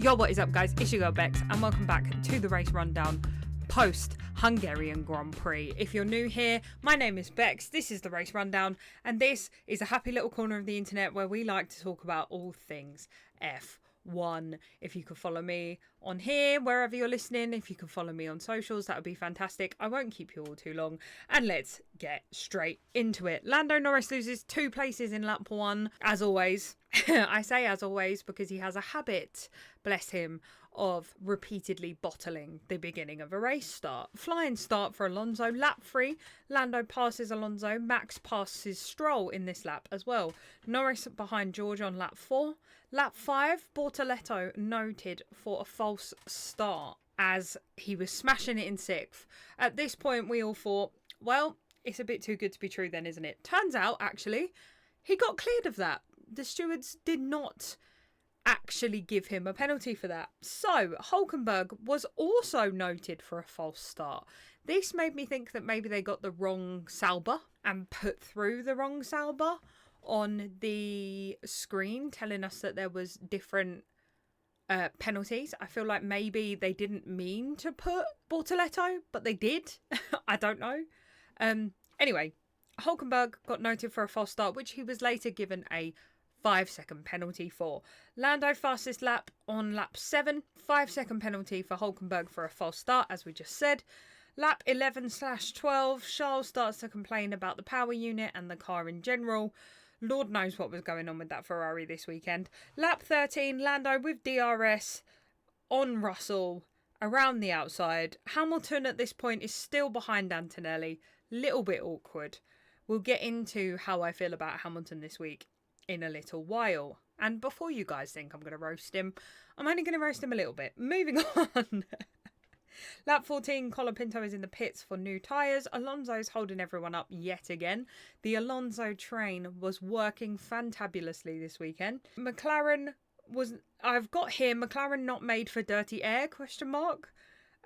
Yo, what is up, guys? It's your girl Bex, and welcome back to the race rundown post Hungarian Grand Prix. If you're new here, my name is Bex, this is the race rundown, and this is a happy little corner of the internet where we like to talk about all things F1. If you could follow me on here, wherever you're listening, if you can follow me on socials, that would be fantastic. I won't keep you all too long, and let's get straight into it. Lando Norris loses 2 places in lap 1, as always. I say as always because he has a habit, bless him, of repeatedly bottling the beginning of a race start. Flying start for Alonso. Lap 3, Lando passes Alonso. Max passes Stroll in this lap as well. Norris behind George on lap 4. Lap 5, Bortoletto noted for a false start as he was smashing it in 6th. At this point, we all thought, well, it's a bit too good to be true then, isn't it? Turns out, actually, he got cleared of that. The stewards did not actually give him a penalty for that. So, Hülkenberg was also noted for a false start. This made me think that maybe they got the wrong Sauber and put through the wrong Sauber on the screen, telling us that there was different penalties. I feel like maybe they didn't mean to put Bortoletto, but they did. I don't know. Anyway, Hülkenberg got noted for a false start, which he was later given a 5-second penalty for. Lando fastest lap on lap 7, 5-second penalty for Hülkenberg for a false start, as we just said. Lap 11/12, Charles starts to complain about the power unit and the car in general. Lord knows what was going on with that Ferrari this weekend. Lap 13, Lando with DRS on Russell around the outside. Hamilton at this point is still behind Antonelli. Little bit awkward. We'll get into how I feel about Hamilton this week in a little while. And before you guys think I'm going to roast him, I'm only going to roast him a little bit. Moving on. Lap 14, Colapinto is in the pits for new tyres. Alonso's holding everyone up yet again. The Alonso train was working fantabulously this weekend. McLaren was, I've got here, McLaren not made for dirty air, question mark.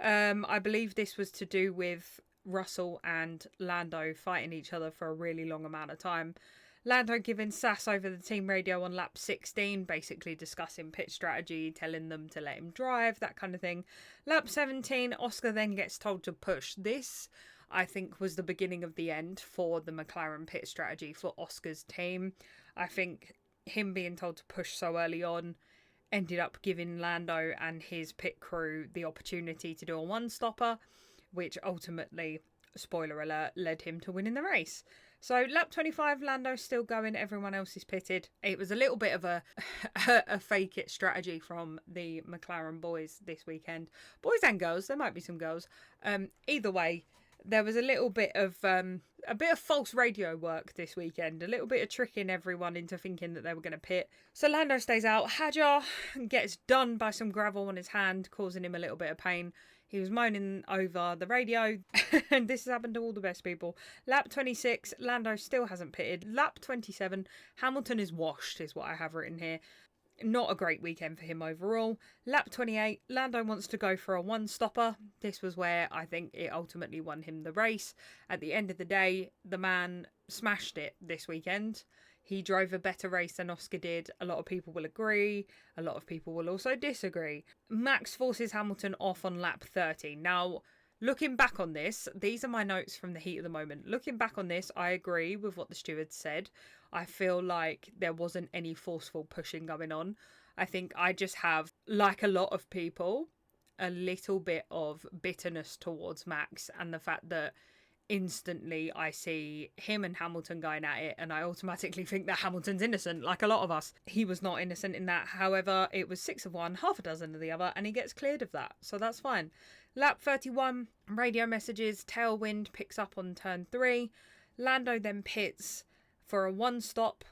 I believe this was to do with Russell and Lando fighting each other for a really long amount of time. Lando giving sass over the team radio on lap 16, basically discussing pit strategy, telling them to let him drive, that kind of thing. Lap 17, Oscar then gets told to push. This, I think, was the beginning of the end for the McLaren pit strategy for Oscar's team. I think him being told to push so early on ended up giving Lando and his pit crew the opportunity to do a one-stopper, which ultimately, spoiler alert, led him to winning the race. So lap 25, Lando's still going, everyone else is pitted. It was a little bit of a fake it strategy from the McLaren boys this weekend. Boys and girls, there might be some girls. Either way, there was a little bit of false radio work this weekend, a little bit of tricking everyone into thinking that they were going to pit. So Lando stays out. Hadjar gets done by some gravel on his hand, causing him a little bit of pain. He was moaning over the radio, and this has happened to all the best people. Lap 26, Lando still hasn't pitted. Lap 27, Hamilton is washed, is what I have written here. Not a great weekend for him overall. Lap 28, Lando wants to go for a one-stopper. This was where I think it ultimately won him the race. At the end of the day, the man smashed it this weekend. He drove a better race than Oscar did. A lot of people will agree. A lot of people will also disagree. Max forces Hamilton off on lap 30. Now, looking back on this, these are my notes from the heat of the moment. Looking back on this, I agree with what the steward said. I feel like there wasn't any forceful pushing going on. I think I just have, like a lot of people, a little bit of bitterness towards Max and the fact that instantly I see him and Hamilton going at it and I automatically think that Hamilton's innocent, like a lot of us. He was not innocent in that. However, it was 6 of one, half a dozen of the other, and he gets cleared of that, so that's fine. Lap 31, radio messages, tailwind picks up on turn 3. Lando then pits for a one-stop.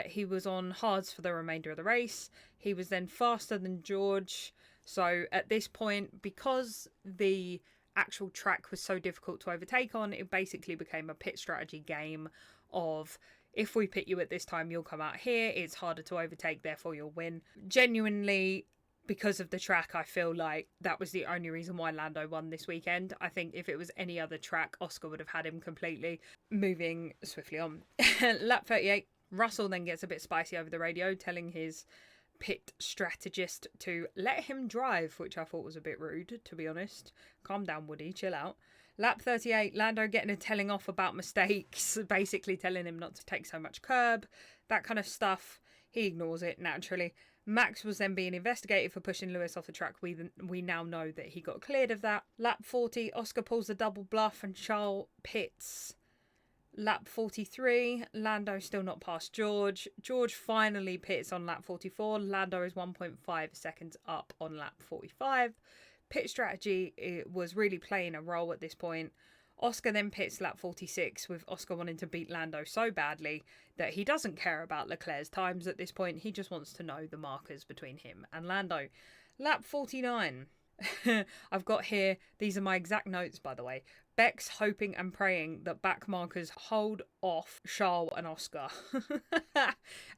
He was on hards for the remainder of the race. He was then faster than George. So at this point, because the actual track was so difficult to overtake on, it basically became a pit strategy game of, if we pit you at this time, you'll come out here. It's harder to overtake, therefore you'll win. Genuinely, because of the track, I feel like that was the only reason why Lando won this weekend. I think if it was any other track, Oscar would have had him completely. Moving swiftly on. Lap 38, Russell then gets a bit spicy over the radio, telling his pit strategist to let him drive, which I thought was a bit rude, to be honest. Calm down, Woody, chill out. Lap 38, Lando getting a telling off about mistakes, basically telling him not to take so much curb, that kind of stuff. He ignores it, naturally. Max was then being investigated for pushing Lewis off the track. We now know that he got cleared of that. Lap 40, Oscar pulls the double bluff and Charles pits. Lap 43, Lando still not past George. George finally pits on lap 44. Lando is 1.5 seconds up on lap 45. Pit strategy was really playing a role at this point. Oscar then pits lap 46, with Oscar wanting to beat Lando so badly that he doesn't care about Leclerc's times at this point. He just wants to know the markers between him and Lando. Lap 49. I've got here, these are my exact notes, by the way. Beck's hoping and praying that back markers hold off Charles and Oscar.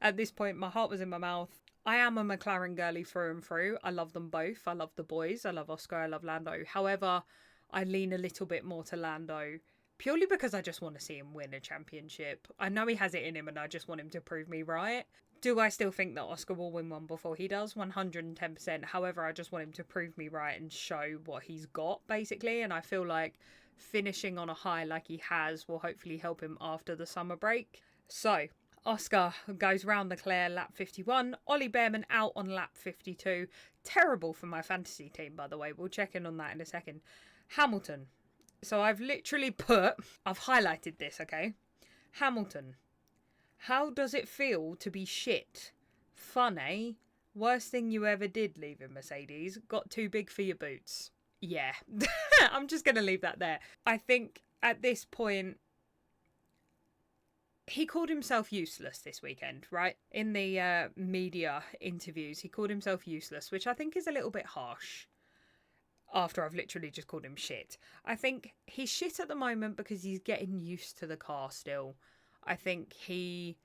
At this point, my heart was in my mouth. I am a McLaren girly through and through. I love them both. I love the boys. I love Oscar. I love Lando. However, I lean a little bit more to Lando, purely because I just want to see him win a championship. I know he has it in him and I just want him to prove me right. Do I still think that Oscar will win one before he does? 110%. However, I just want him to prove me right and show what he's got, basically. And I feel like finishing on a high like he has will hopefully help him after the summer break. So, Oscar goes round Leclerc lap 51. Ollie Behrman out on lap 52. Terrible for my fantasy team, by the way. We'll check in on that in a second. Hamilton. So I've highlighted this, okay? Hamilton. How does it feel to be shit? Fun, eh? Worst thing you ever did leaving Mercedes. Got too big for your boots. Yeah. I'm just going to leave that there. I think at this point, he called himself useless this weekend, right? In the media interviews, he called himself useless, which I think is a little bit harsh. After I've literally just called him shit. I think he's shit at the moment because he's getting used to the car still. I think he's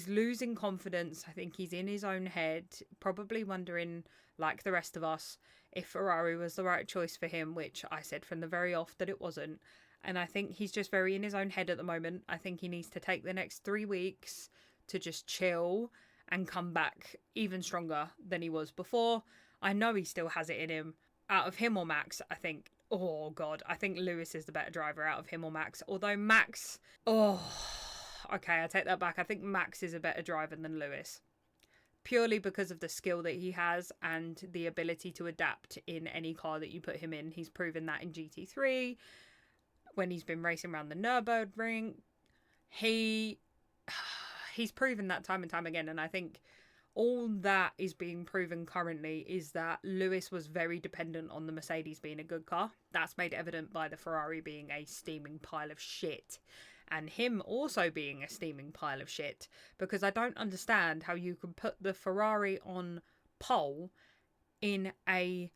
losing confidence. I think he's in his own head, probably wondering, like the rest of us, if Ferrari was the right choice for him, which I said from the very off that it wasn't. And I think he's just very in his own head at the moment. I think he needs to take the next 3 weeks to just chill and come back even stronger than he was before. I know he still has it in him. Out of him or Max, I think, oh God, I think Lewis is the better driver out of him or Max. Although Max, okay, I take that back. I think Max is a better driver than Lewis. Purely because of the skill that he has and the ability to adapt in any car that you put him in. He's proven that in GT3, when he's been racing around the Nürburgring. He's proven that time and time again, and I think all that is being proven currently is that Lewis was very dependent on the Mercedes being a good car. That's made evident by the Ferrari being a steaming pile of shit. And him also being a steaming pile of shit. Because I don't understand how you can put the Ferrari on pole in a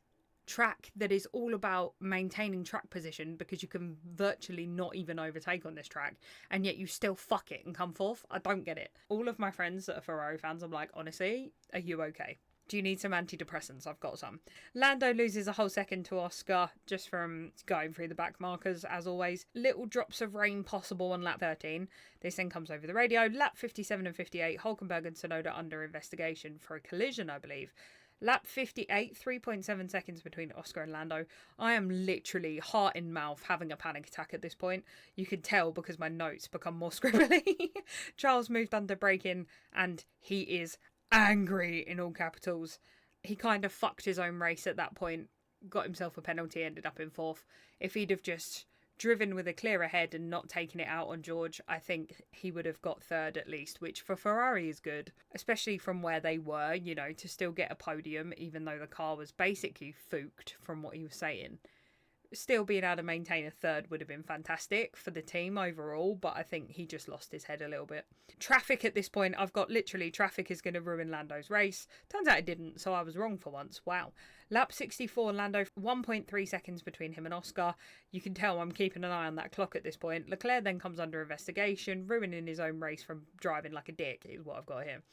track that is all about maintaining track position, because you can virtually not even overtake on this track, and yet you still fuck it and come fourth. I don't get it. All of my friends that are Ferrari fans, I'm like, honestly, are you okay? Do you need some antidepressants? I've got some. Lando loses a whole second to Oscar just from going through the back markers, as always. Little drops of rain possible on lap 13. This then comes over the radio. Lap 57 and 58, Hülkenberg and Tsunoda under investigation for a collision, I believe. Lap 58, 3.7 seconds between Oscar and Lando. I am literally heart in mouth having a panic attack at this point. You can tell because my notes become more scribbly. Charles moved under braking and he is angry in all capitals. He kind of fucked his own race at that point. Got himself a penalty, ended up in fourth. If he'd have just driven with a clearer head and not taken it out on George, I think he would have got third at least, which for Ferrari is good, especially from where they were, you know, to still get a podium, even though the car was basically fooked from what he was saying. Still being able to maintain a third would have been fantastic for the team overall, but I think he just lost his head a little bit. Traffic at this point, I've got literally traffic is going to ruin Lando's race. Turns out it didn't, so I was wrong for once. Wow. Lap 64, Lando, 1.3 seconds between him and Oscar. You can tell I'm keeping an eye on that clock at this point. Leclerc then comes under investigation, ruining his own race from driving like a dick, is what I've got here.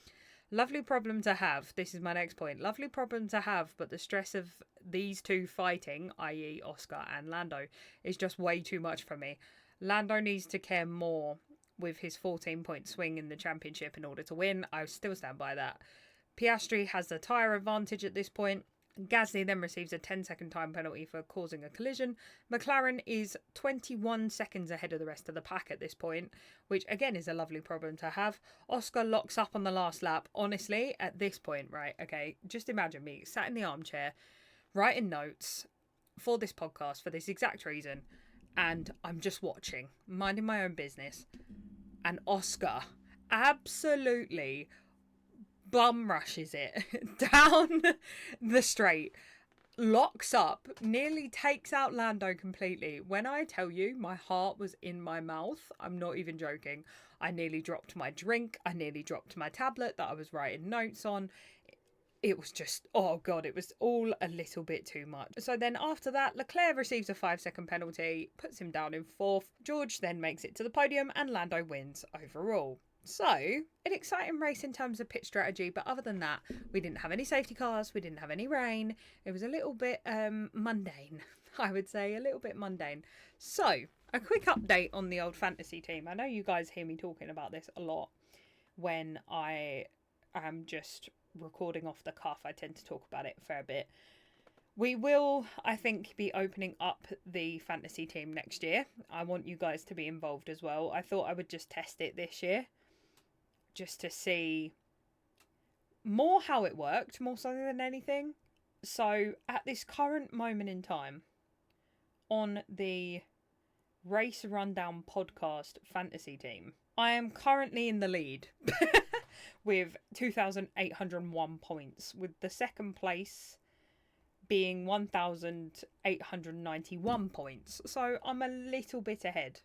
Lovely problem to have. This is my next point. Lovely problem to have, but the stress of these two fighting, i.e. Oscar and Lando, is just way too much for me. Lando needs to care more with his 14-point swing in the championship in order to win. I still stand by that. Piastri has the tyre advantage at this point. Gasly then receives a 10-second time penalty for causing a collision. McLaren is 21 seconds ahead of the rest of the pack at this point, which again is a lovely problem to have. Oscar locks up on the last lap. Honestly, at this point, right, okay, just imagine me sat in the armchair, writing notes for this podcast for this exact reason, and I'm just watching, minding my own business, and Oscar absolutely bum rushes it down the straight, locks up, nearly takes out Lando completely. When I tell you my heart was in my mouth, I'm not even joking. I nearly dropped my drink. I nearly dropped my tablet that I was writing notes on. It was just, oh God, it was all a little bit too much. So then after that, Leclerc receives a 5-second penalty, puts him down in 4th. George then makes it to the podium and Lando wins overall. So, an exciting race in terms of pit strategy, but other than that, we didn't have any safety cars, we didn't have any rain. It was a little bit mundane, I would say, a little bit mundane. So, a quick update on the old fantasy team. I know you guys hear me talking about this a lot when I am just recording off the cuff. I tend to talk about it a fair bit. We will, I think, be opening up the fantasy team next year. I want you guys to be involved as well. I thought I would just test it this year, just to see more how it worked, more so than anything. So at this current moment in time, on the Race Rundown podcast fantasy team, I am currently in the lead with 2,801 points, with the second place being 1,891 points. So I'm a little bit ahead,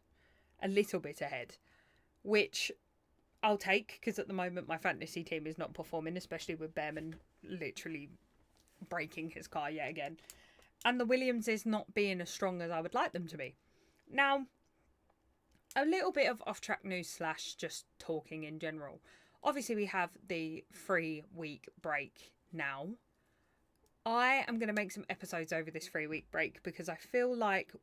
which I'll take, because at the moment my fantasy team is not performing, especially with Behrman literally breaking his car yet again. And the Williams is not being as strong as I would like them to be. Now, a little bit of off-track news / just talking in general. Obviously, we have the 3-week break now. I am going to make some episodes over this 3-week break because I feel like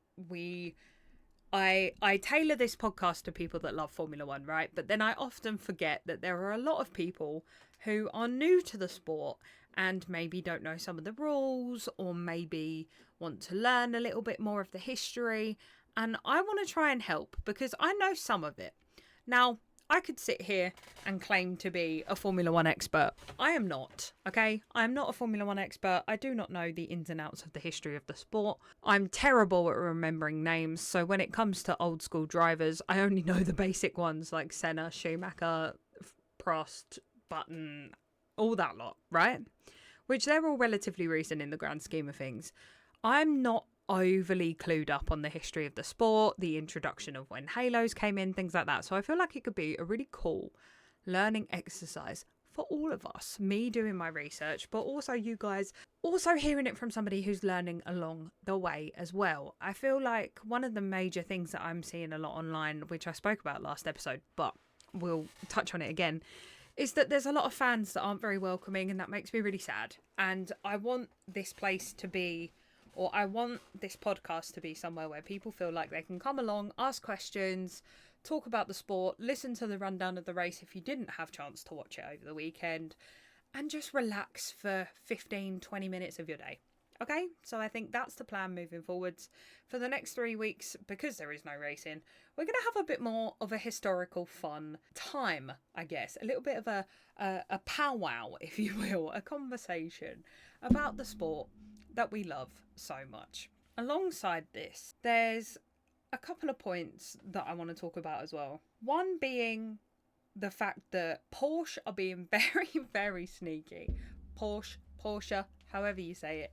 I tailor this podcast to people that love Formula One, right? But then I often forget that there are a lot of people who are new to the sport and maybe don't know some of the rules, or maybe want to learn a little bit more of the history. And I want to try and help because I know some of it. Now, I could sit here and claim to be a Formula One expert. I am not, okay? I am not a Formula One expert. I do not know the ins and outs of the history of the sport. I'm terrible at remembering names. So when it comes to old school drivers, I only know the basic ones like Senna, Schumacher, Prost, Button, all that lot, right? Which they're all relatively recent in the grand scheme of things. I'm not overly clued up on the history of the sport, the introduction of when halos came in, things like that. So I feel like it could be a really cool learning exercise for all of us, me doing my research, but also you guys also hearing it from somebody who's learning along the way as well. I feel like one of the major things that I'm seeing a lot online, which I spoke about last episode, but we'll touch on it again, is that there's a lot of fans that aren't very welcoming, and that makes me really sad. And I want this place to be, or I want this podcast to be somewhere where people feel like they can come along, ask questions, talk about the sport, listen to the rundown of the race if you didn't have a chance to watch it over the weekend, and just relax for 15-20 minutes of your day. Okay, so I think that's the plan moving forwards. For the next 3 weeks, because there is no racing, we're going to have a bit more of a historical fun time, I guess. A little bit of a powwow, if you will, a conversation about the sport that we love so much. Alongside this, there's a couple of points that I want to talk about as well. One being the fact that Porsche are being very, very sneaky. Porsche, however you say it.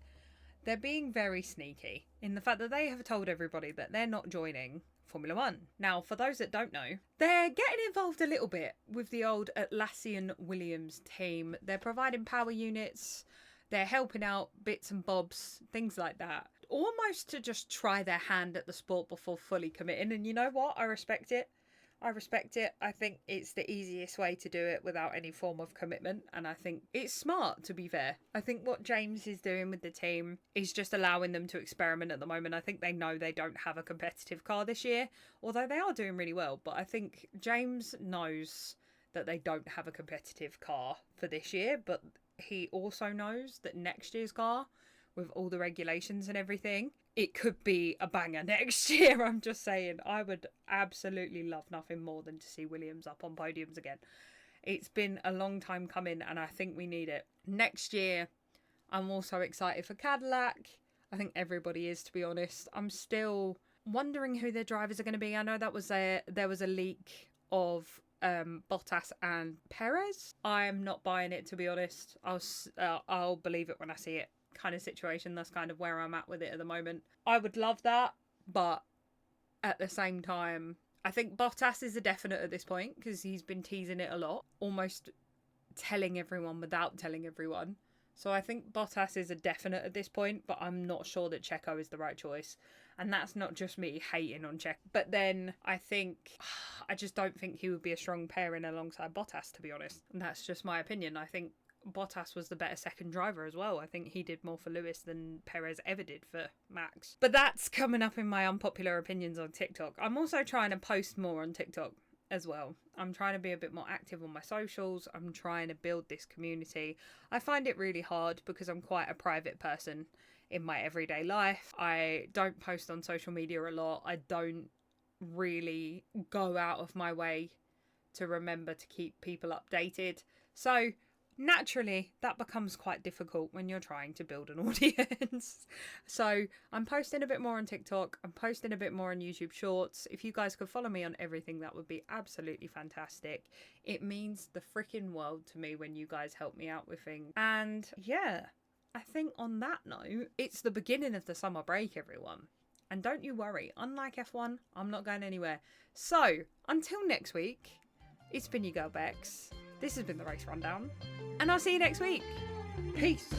They're being very sneaky in the fact that they have told everybody that they're not joining Formula One. Now, for those that don't know, they're getting involved a little bit with the old Atlassian Williams team. They're providing power units. They're helping out bits and bobs, things like that. Almost to just try their hand at the sport before fully committing. And you know what? I respect it. I think it's the easiest way to do it without any form of commitment. And I think it's smart, to be fair. I think what James is doing with the team is just allowing them to experiment at the moment. I think they know they don't have a competitive car this year, although they are doing really well. But I think James knows that they don't have a competitive car for this year, but he also knows that next year's car, with all the regulations and everything, it could be a banger next year. I'm just saying, I would absolutely love nothing more than to see Williams up on podiums again. It's been a long time coming, and I think we need it. Next year, I'm also excited for Cadillac. I think everybody is, to be honest. I'm still wondering who their drivers are going to be. I know that there was a leak of Bottas and Perez. I'm not buying it, to be honest. I'll believe it when I see it kind of situation. That's kind of where I'm at with it at the moment. I would love that, but at the same time, I think Bottas is a definite at this point because he's been teasing it a lot, almost telling everyone without telling everyone. So I think Bottas is a definite at this point, but I'm not sure that Checo is the right choice. And that's not just me hating on Checo. But then I just don't think he would be a strong pairing alongside Bottas, to be honest. And that's just my opinion. I think Bottas was the better second driver as well. I think he did more for Lewis than Perez ever did for Max. But that's coming up in my unpopular opinions on TikTok. I'm also trying to post more on TikTok as well. I'm trying to be a bit more active on my socials. I'm trying to build this community. I find it really hard because I'm quite a private person in my everyday life. I don't post on social media a lot. I don't really go out of my way to remember to keep people updated. So naturally, that becomes quite difficult when you're trying to build an audience. So I'm posting a bit more on TikTok. I'm posting a bit more on YouTube Shorts. If you guys could follow me on everything, that would be absolutely fantastic. It means the freaking world to me when you guys help me out with things. And yeah, I think on that note, it's the beginning of the summer break, everyone. And don't you worry, unlike F1, I'm not going anywhere. So until next week, it's been your girl Bex. This has been the Race Rundown, and I'll see you next week. Peace.